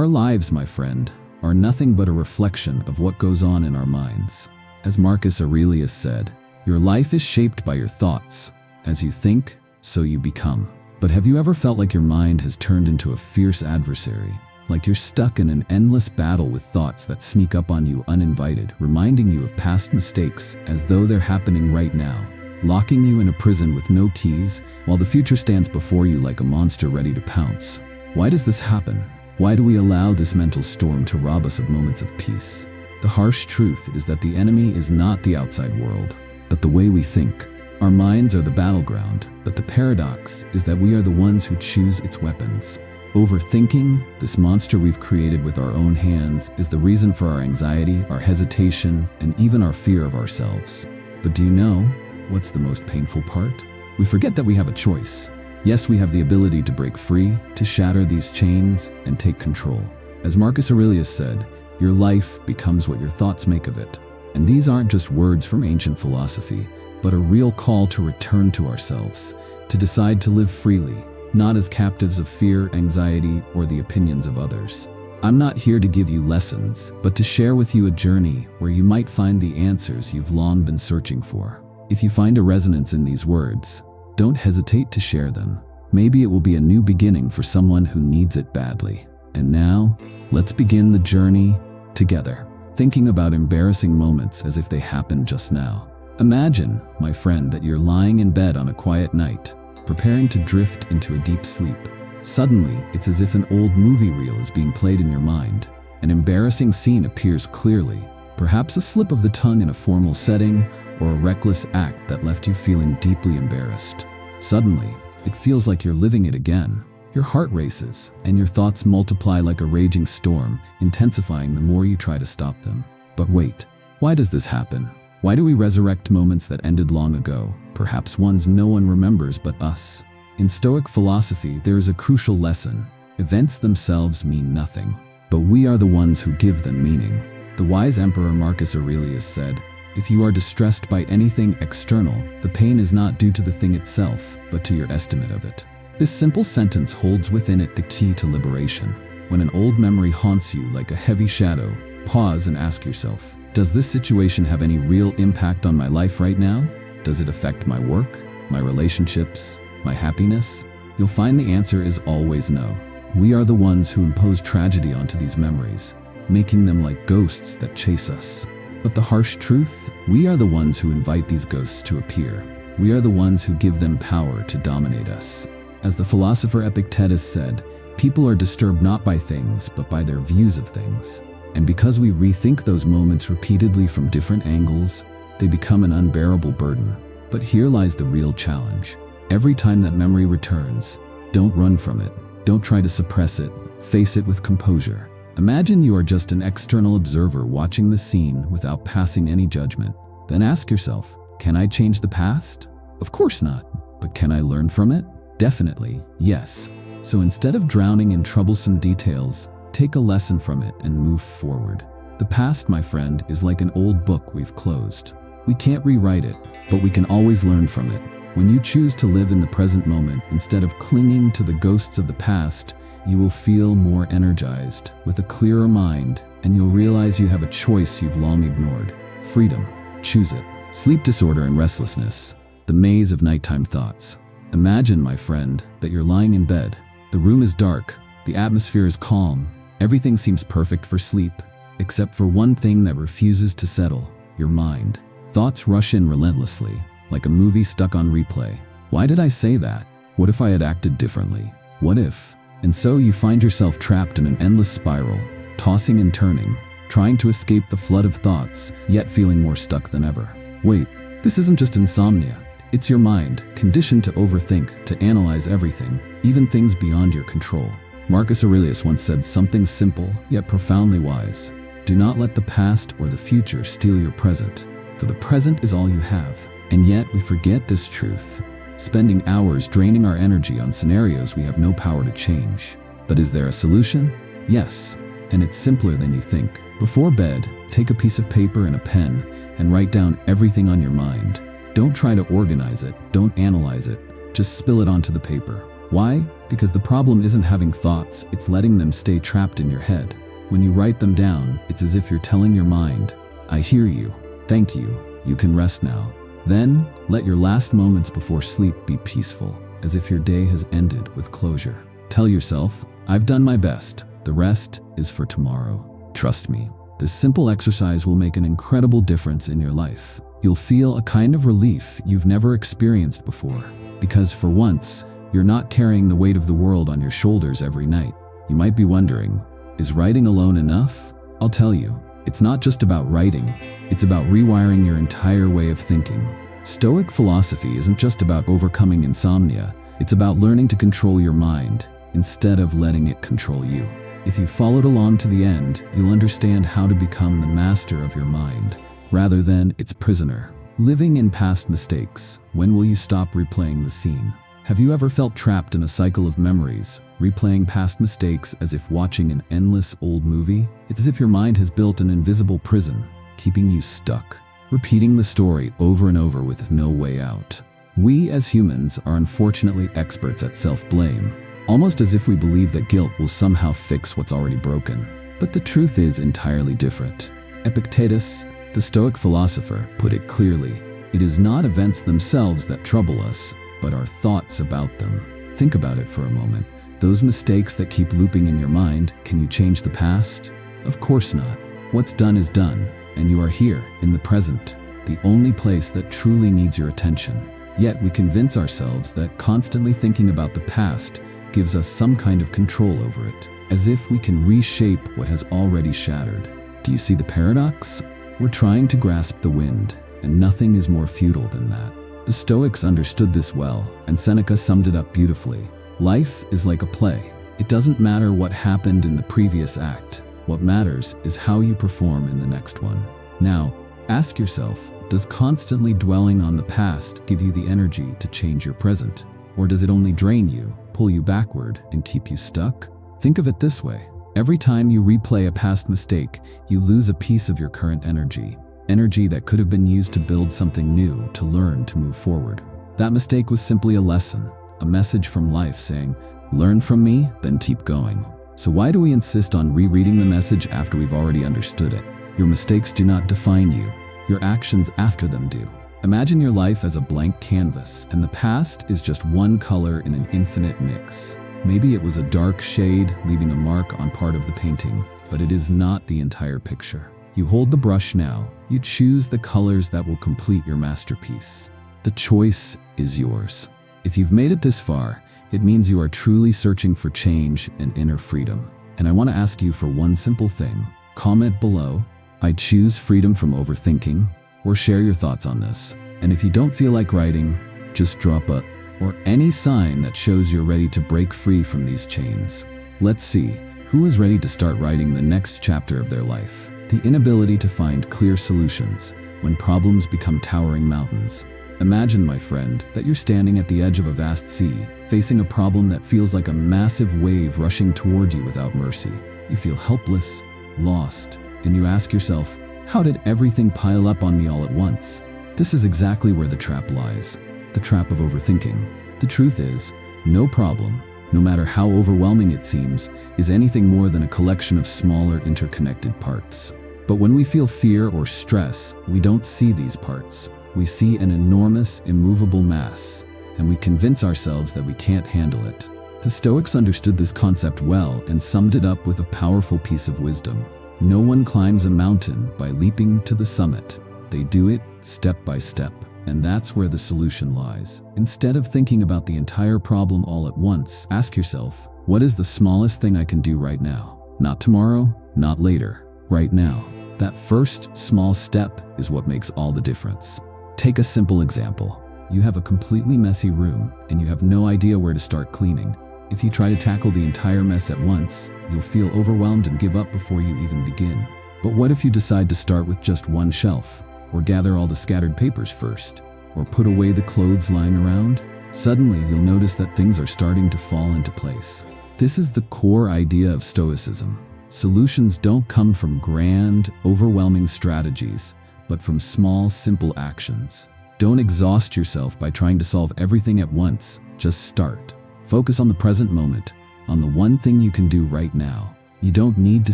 Our lives, my friend, are nothing but a reflection of what goes on in our minds. As Marcus Aurelius said, your life is shaped by your thoughts. As you think, so you become. But have you ever felt like your mind has turned into a fierce adversary? Like you're stuck in an endless battle with thoughts that sneak up on you uninvited, reminding you of past mistakes as though they're happening right now, locking you in a prison with no keys, while the future stands before you like a monster ready to pounce. Why does this happen? Why do we allow this mental storm to rob us of moments of peace? The harsh truth is that the enemy is not the outside world, but the way we think. Our minds are the battleground, but the paradox is that we are the ones who choose its weapons. Overthinking, this monster we've created with our own hands, is the reason for our anxiety, our hesitation, and even our fear of ourselves. But do you know what's the most painful part? We forget that we have a choice. Yes, we have the ability to break free, to shatter these chains, and take control. As Marcus Aurelius said, your life becomes what your thoughts make of it. And these aren't just words from ancient philosophy, but a real call to return to ourselves, to decide to live freely, not as captives of fear, anxiety, or the opinions of others. I'm not here to give you lessons, but to share with you a journey where you might find the answers you've long been searching for. If you find a resonance in these words, don't hesitate to share them. Maybe it will be a new beginning for someone who needs it badly. And now, let's begin the journey together, thinking about embarrassing moments as if they happened just now. Imagine, my friend, that you're lying in bed on a quiet night, preparing to drift into a deep sleep. Suddenly, it's as if an old movie reel is being played in your mind. An embarrassing scene appears clearly, perhaps a slip of the tongue in a formal setting, or a reckless act that left you feeling deeply embarrassed. Suddenly, it feels like you're living it again. Your heart races, and your thoughts multiply like a raging storm, intensifying the more you try to stop them. But wait, why does this happen? Why do we resurrect moments that ended long ago, perhaps ones no one remembers but us? In Stoic philosophy, there is a crucial lesson. Events themselves mean nothing, but we are the ones who give them meaning. The wise emperor Marcus Aurelius said, "If you are distressed by anything external, the pain is not due to the thing itself, but to your estimate of it." This simple sentence holds within it the key to liberation. When an old memory haunts you like a heavy shadow, pause and ask yourself, does this situation have any real impact on my life right now? Does it affect my work, my relationships, my happiness? You'll find the answer is always no. We are the ones who impose tragedy onto these memories, making them like ghosts that chase us. But the harsh truth, we are the ones who invite these ghosts to appear. We are the ones who give them power to dominate us. As the philosopher Epictetus said, people are disturbed not by things, but by their views of things. And because we rethink those moments repeatedly from different angles, they become an unbearable burden. But here lies the real challenge. Every time that memory returns, don't run from it. Don't try to suppress it. Face it with composure. Imagine you are just an external observer watching the scene without passing any judgment. Then ask yourself, can I change the past? Of course not. But can I learn from it? Definitely, yes. So instead of drowning in troublesome details, take a lesson from it and move forward. The past, my friend, is like an old book we've closed. We can't rewrite it, but we can always learn from it. When you choose to live in the present moment instead of clinging to the ghosts of the past, you will feel more energized, with a clearer mind, and you'll realize you have a choice you've long ignored. Freedom. Choose it. Sleep disorder and restlessness. The maze of nighttime thoughts. Imagine, my friend, that you're lying in bed. The room is dark. The atmosphere is calm. Everything seems perfect for sleep, except for one thing that refuses to settle: your mind. Thoughts rush in relentlessly, like a movie stuck on replay. Why did I say that? What if I had acted differently? What if? And so you find yourself trapped in an endless spiral, tossing and turning, trying to escape the flood of thoughts, yet feeling more stuck than ever. Wait, this isn't just insomnia. It's your mind, conditioned to overthink, to analyze everything, even things beyond your control. Marcus Aurelius once said something simple, yet profoundly wise. Do not let the past or the future steal your present, for the present is all you have. And yet we forget this truth, spending hours draining our energy on scenarios we have no power to change. But is there a solution? Yes, and it's simpler than you think. Before bed, take a piece of paper and a pen and write down everything on your mind. Don't try to organize it, don't analyze it, just spill it onto the paper. Why? Because the problem isn't having thoughts, it's letting them stay trapped in your head. When you write them down, it's as if you're telling your mind, I hear you, thank you, you can rest now. Then, let your last moments before sleep be peaceful, as if your day has ended with closure. Tell yourself, I've done my best, the rest is for tomorrow. Trust me, this simple exercise will make an incredible difference in your life. You'll feel a kind of relief you've never experienced before, because for once, you're not carrying the weight of the world on your shoulders every night. You might be wondering, is writing alone enough? I'll tell you, it's not just about writing, it's about rewiring your entire way of thinking. Stoic philosophy isn't just about overcoming insomnia, it's about learning to control your mind instead of letting it control you. If you followed along to the end, you'll understand how to become the master of your mind, rather than its prisoner. Living in past mistakes, when will you stop replaying the scene? Have you ever felt trapped in a cycle of memories, replaying past mistakes as if watching an endless old movie? It's as if your mind has built an invisible prison, keeping you stuck, repeating the story over and over with no way out. We as humans are unfortunately experts at self-blame, almost as if we believe that guilt will somehow fix what's already broken. But the truth is entirely different. Epictetus, the Stoic philosopher, put it clearly. It is not events themselves that trouble us, but our thoughts about them. Think about it for a moment. Those mistakes that keep looping in your mind, can you change the past? Of course not. What's done is done, and you are here, in the present, the only place that truly needs your attention. Yet we convince ourselves that constantly thinking about the past gives us some kind of control over it, as if we can reshape what has already shattered. Do you see the paradox? We're trying to grasp the wind, and nothing is more futile than that. The Stoics understood this well, and Seneca summed it up beautifully. Life is like a play. It doesn't matter what happened in the previous act. What matters is how you perform in the next one. Now, ask yourself, does constantly dwelling on the past give you the energy to change your present? Or does it only drain you, pull you backward, and keep you stuck? Think of it this way. Every time you replay a past mistake, you lose a piece of your current energy. Energy that could have been used to build something new, to learn, to move forward. That mistake was simply a lesson, a message from life saying, learn from me, then keep going. So why do we insist on rereading the message after we've already understood it? Your mistakes do not define you. Your actions after them do. Imagine your life as a blank canvas, and the past is just one color in an infinite mix. Maybe it was a dark shade, leaving a mark on part of the painting, but it is not the entire picture. You hold the brush now. You choose the colors that will complete your masterpiece. The choice is yours. If you've made it this far, it means you are truly searching for change and inner freedom. And I want to ask you for one simple thing. Comment below, I choose freedom from overthinking, or share your thoughts on this. And if you don't feel like writing, just drop a or any sign that shows you're ready to break free from these chains. Let's see, who is ready to start writing the next chapter of their life? The inability to find clear solutions when problems become towering mountains. Imagine, my friend, that you're standing at the edge of a vast sea, facing a problem that feels like a massive wave rushing toward you without mercy. You feel helpless, lost, and you ask yourself, how did everything pile up on me all at once? This is exactly where the trap lies. The trap of overthinking. The truth is, no problem, no matter how overwhelming it seems, is anything more than a collection of smaller interconnected parts. But when we feel fear or stress, we don't see these parts. We see an enormous, immovable mass, and we convince ourselves that we can't handle it. The Stoics understood this concept well and summed it up with a powerful piece of wisdom. No one climbs a mountain by leaping to the summit. They do it step by step. And that's where the solution lies. Instead of thinking about the entire problem all at once, ask yourself, what is the smallest thing I can do right now? Not tomorrow, not later, right now. That first small step is what makes all the difference. Take a simple example. You have a completely messy room and you have no idea where to start cleaning. If you try to tackle the entire mess at once, you'll feel overwhelmed and give up before you even begin. But what if you decide to start with just one shelf? Or gather all the scattered papers first, or put away the clothes lying around? Suddenly, you'll notice that things are starting to fall into place. This is the core idea of Stoicism. Solutions don't come from grand, overwhelming strategies, but from small, simple actions. Don't exhaust yourself by trying to solve everything at once. Just start. Focus on the present moment, on the one thing you can do right now. You don't need to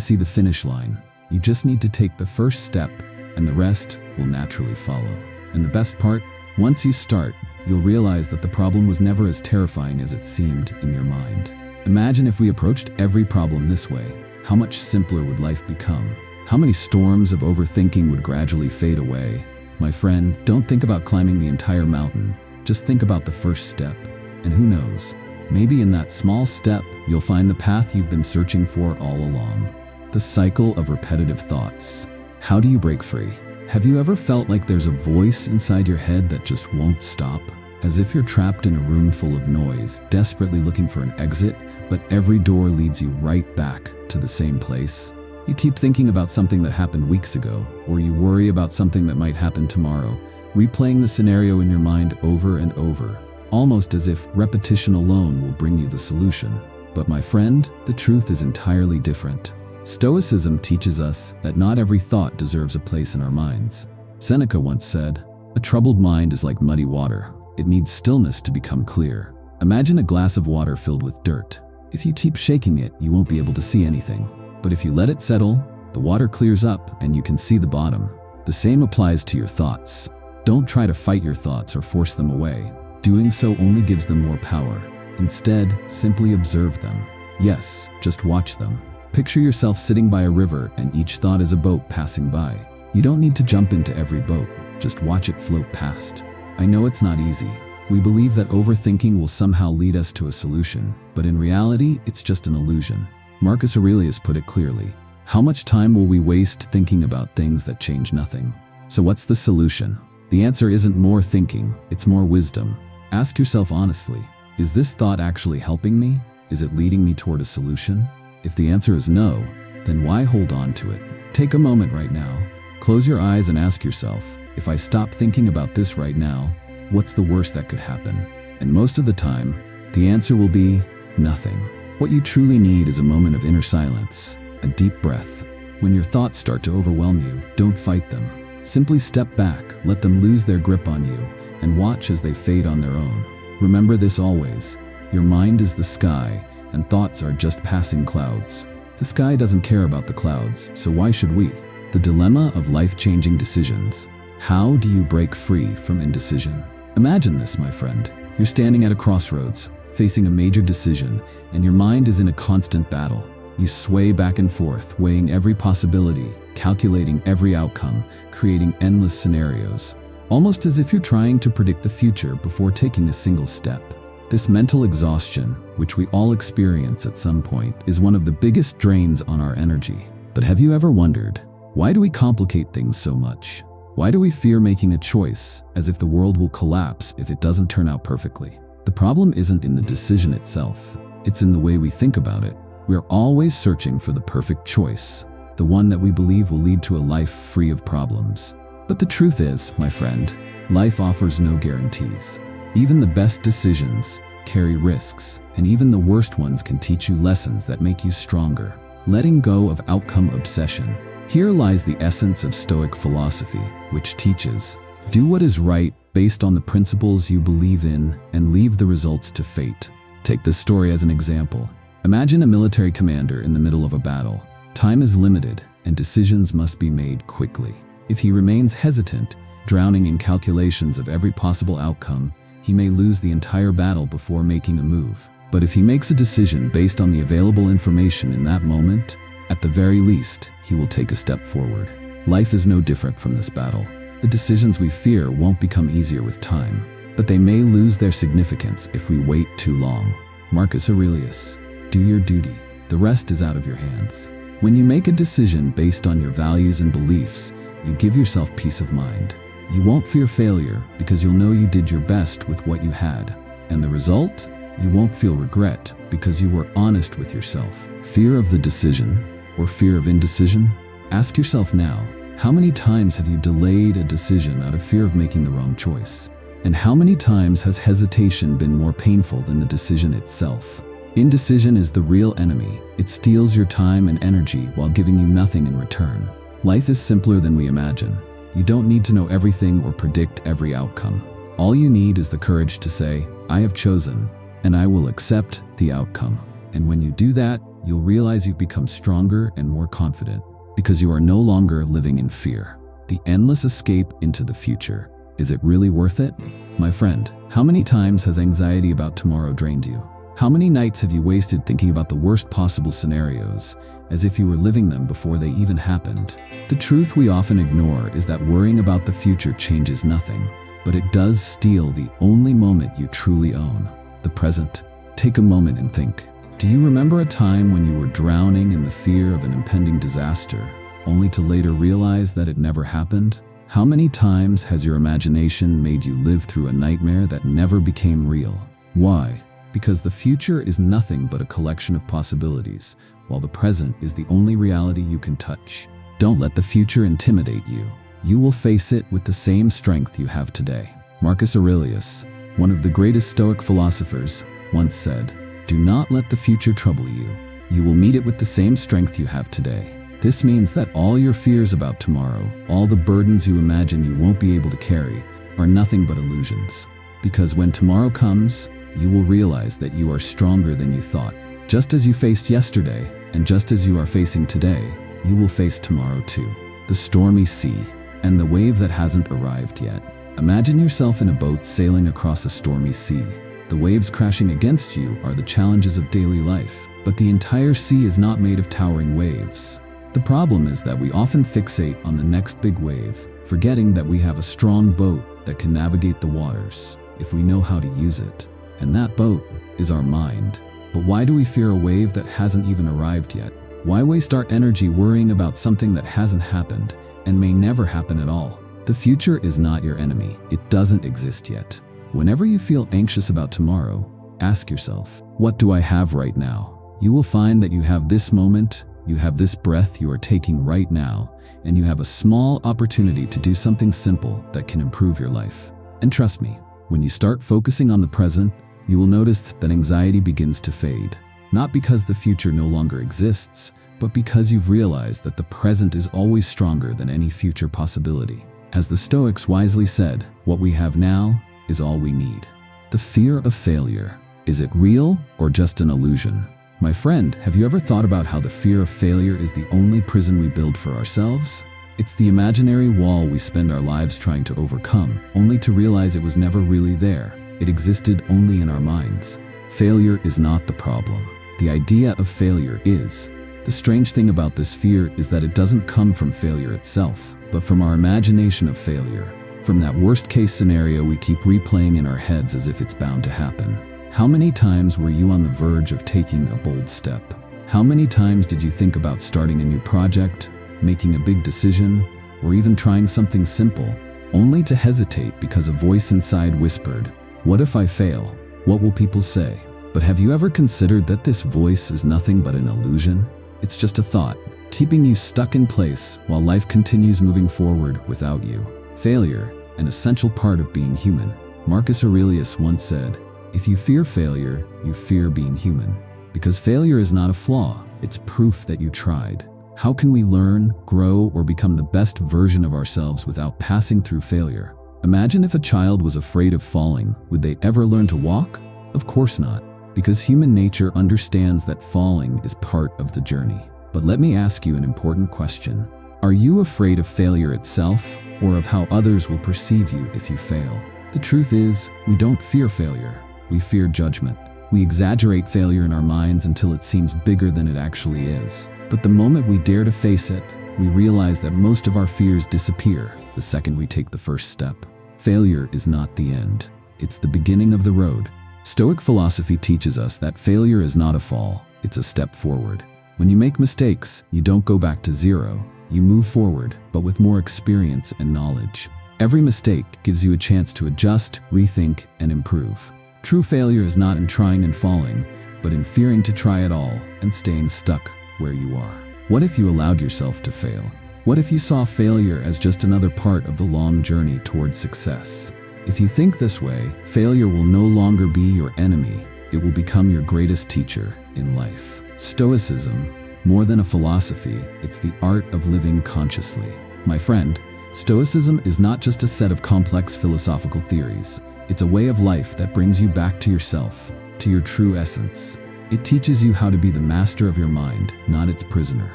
see the finish line. You just need to take the first step, and the rest will naturally follow. And the best part, once you start, you'll realize that the problem was never as terrifying as it seemed in your mind. Imagine if we approached every problem this way. How much simpler would life become? How many storms of overthinking would gradually fade away? My friend, don't think about climbing the entire mountain. Just think about the first step. And who knows, maybe in that small step, you'll find the path you've been searching for all along. The cycle of repetitive thoughts. How do you break free? Have you ever felt like there's a voice inside your head that just won't stop? As if you're trapped in a room full of noise, desperately looking for an exit, but every door leads you right back to the same place. You keep thinking about something that happened weeks ago, or you worry about something that might happen tomorrow, replaying the scenario in your mind over and over, almost as if repetition alone will bring you the solution. But my friend, the truth is entirely different. Stoicism teaches us that not every thought deserves a place in our minds. Seneca once said, "A troubled mind is like muddy water. It needs stillness to become clear." Imagine a glass of water filled with dirt. If you keep shaking it, you won't be able to see anything. But if you let it settle, the water clears up and you can see the bottom. The same applies to your thoughts. Don't try to fight your thoughts or force them away. Doing so only gives them more power. Instead, simply observe them. Yes, just watch them. Picture yourself sitting by a river and each thought is a boat passing by. You don't need to jump into every boat, just watch it float past. I know it's not easy. We believe that overthinking will somehow lead us to a solution, but in reality, it's just an illusion. Marcus Aurelius put it clearly. How much time will we waste thinking about things that change nothing? So what's the solution? The answer isn't more thinking, it's more wisdom. Ask yourself honestly, is this thought actually helping me? Is it leading me toward a solution? If the answer is no, then why hold on to it? Take a moment right now. Close your eyes and ask yourself, if I stop thinking about this right now, what's the worst that could happen? And most of the time, the answer will be nothing. What you truly need is a moment of inner silence, a deep breath. When your thoughts start to overwhelm you, don't fight them. Simply step back, let them lose their grip on you, and watch as they fade on their own. Remember this always. Your mind is the sky, and thoughts are just passing clouds. The sky doesn't care about the clouds, so why should we? The dilemma of life-changing decisions. How do you break free from indecision? Imagine this, my friend. You're standing at a crossroads, facing a major decision, and your mind is in a constant battle. You sway back and forth, weighing every possibility, calculating every outcome, creating endless scenarios, almost as if you're trying to predict the future before taking a single step. This mental exhaustion, which we all experience at some point, is one of the biggest drains on our energy. But have you ever wondered, why do we complicate things so much? Why do we fear making a choice, as if the world will collapse if it doesn't turn out perfectly? The problem isn't in the decision itself, it's in the way we think about it. We are always searching for the perfect choice, the one that we believe will lead to a life free of problems. But the truth is, my friend, life offers no guarantees. Even the best decisions carry risks, and even the worst ones can teach you lessons that make you stronger. Letting go of outcome obsession. Here lies the essence of Stoic philosophy, which teaches, do what is right based on the principles you believe in and leave the results to fate. Take this story as an example. Imagine a military commander in the middle of a battle. Time is limited, and decisions must be made quickly. If he remains hesitant, drowning in calculations of every possible outcome, he may lose the entire battle before making a move. But if he makes a decision based on the available information in that moment, at the very least, he will take a step forward. Life is no different from this battle. The decisions we fear won't become easier with time, but they may lose their significance if we wait too long. Marcus Aurelius, do your duty. The rest is out of your hands. When you make a decision based on your values and beliefs, you give yourself peace of mind. You won't fear failure because you'll know you did your best with what you had. And the result? You won't feel regret because you were honest with yourself. Fear of the decision or fear of indecision? Ask yourself now, how many times have you delayed a decision out of fear of making the wrong choice? And how many times has hesitation been more painful than the decision itself? Indecision is the real enemy. It steals your time and energy while giving you nothing in return. Life is simpler than we imagine. You don't need to know everything or predict every outcome. All you need is the courage to say, I have chosen, and I will accept the outcome. And when you do that, you'll realize you've become stronger and more confident because you are no longer living in fear. The endless escape into the future. Is it really worth it? My friend, how many times has anxiety about tomorrow drained you? How many nights have you wasted thinking about the worst possible scenarios, as if you were living them before they even happened? The truth we often ignore is that worrying about the future changes nothing, but it does steal the only moment you truly own, the present. Take a moment and think. Do you remember a time when you were drowning in the fear of an impending disaster, only to later realize that it never happened? How many times has your imagination made you live through a nightmare that never became real? Why? Because the future is nothing but a collection of possibilities, while the present is the only reality you can touch. Don't let the future intimidate you. You will face it with the same strength you have today. Marcus Aurelius, one of the greatest Stoic philosophers, once said, "Do not let the future trouble you. You will meet it with the same strength you have today." This means that all your fears about tomorrow, all the burdens you imagine you won't be able to carry, are nothing but illusions. Because when tomorrow comes, you will realize that you are stronger than you thought. Just as you faced yesterday, and just as you are facing today, you will face tomorrow too. The stormy sea, and the wave that hasn't arrived yet. Imagine yourself in a boat sailing across a stormy sea. The waves crashing against you are the challenges of daily life, but the entire sea is not made of towering waves. The problem is that we often fixate on the next big wave, forgetting that we have a strong boat that can navigate the waters, if we know how to use it. And that boat is our mind. But why do we fear a wave that hasn't even arrived yet? Why waste our energy worrying about something that hasn't happened and may never happen at all? The future is not your enemy. It doesn't exist yet. Whenever you feel anxious about tomorrow, ask yourself, what do I have right now? You will find that you have this moment, you have this breath you are taking right now, and you have a small opportunity to do something simple that can improve your life. And trust me, when you start focusing on the present, you will notice that anxiety begins to fade. Not because the future no longer exists, but because you've realized that the present is always stronger than any future possibility. As the Stoics wisely said, what we have now is all we need. The fear of failure. Is it real or just an illusion? My friend, have you ever thought about how the fear of failure is the only prison we build for ourselves? It's the imaginary wall we spend our lives trying to overcome, only to realize it was never really there. It existed only in our minds. Failure is not the problem. The idea of failure is. The strange thing about this fear is that it doesn't come from failure itself, but from our imagination of failure. From that worst-case scenario we keep replaying in our heads as if it's bound to happen. How many times were you on the verge of taking a bold step? How many times did you think about starting a new project, making a big decision, or even trying something simple, only to hesitate because a voice inside whispered, "What if I fail? What will people say?" But have you ever considered that this voice is nothing but an illusion? It's just a thought, keeping you stuck in place while life continues moving forward without you. Failure, an essential part of being human. Marcus Aurelius once said, "If you fear failure, you fear being human." Because failure is not a flaw, it's proof that you tried. How can we learn, grow, or become the best version of ourselves without passing through failure? Imagine if a child was afraid of falling, would they ever learn to walk? Of course not, because human nature understands that falling is part of the journey. But let me ask you an important question. Are you afraid of failure itself, or of how others will perceive you if you fail? The truth is, we don't fear failure. We fear judgment. We exaggerate failure in our minds until it seems bigger than it actually is. But the moment we dare to face it, we realize that most of our fears disappear the second we take the first step. Failure is not the end. It's the beginning of the road. Stoic philosophy teaches us that failure is not a fall, it's a step forward. When you make mistakes, you don't go back to zero. You move forward, but with more experience and knowledge. Every mistake gives you a chance to adjust, rethink, and improve. True failure is not in trying and falling, but in fearing to try at all and staying stuck where you are. What if you allowed yourself to fail? What if you saw failure as just another part of the long journey towards success? If you think this way, failure will no longer be your enemy. It will become your greatest teacher in life. Stoicism, more than a philosophy, it's the art of living consciously. My friend, Stoicism is not just a set of complex philosophical theories. It's a way of life that brings you back to yourself, to your true essence. It teaches you how to be the master of your mind, not its prisoner.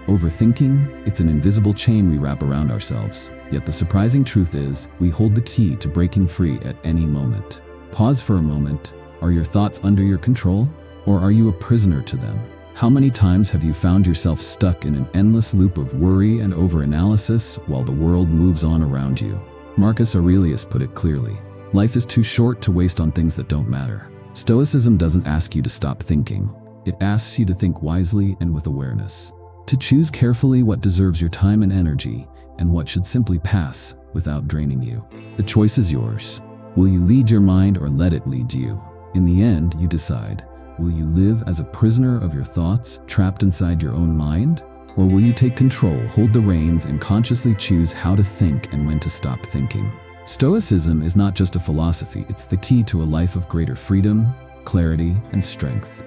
Overthinking, it's an invisible chain we wrap around ourselves. Yet the surprising truth is, we hold the key to breaking free at any moment. Pause for a moment. Are your thoughts under your control? Or are you a prisoner to them? How many times have you found yourself stuck in an endless loop of worry and overanalysis while the world moves on around you? Marcus Aurelius put it clearly. Life is too short to waste on things that don't matter. Stoicism doesn't ask you to stop thinking. It asks you to think wisely and with awareness. To choose carefully what deserves your time and energy, and what should simply pass without draining you. The choice is yours. Will you lead your mind or let it lead you? In the end, you decide. Will you live as a prisoner of your thoughts, trapped inside your own mind? Or will you take control, hold the reins, and consciously choose how to think and when to stop thinking? Stoicism is not just a philosophy, it's the key to a life of greater freedom, clarity, and strength.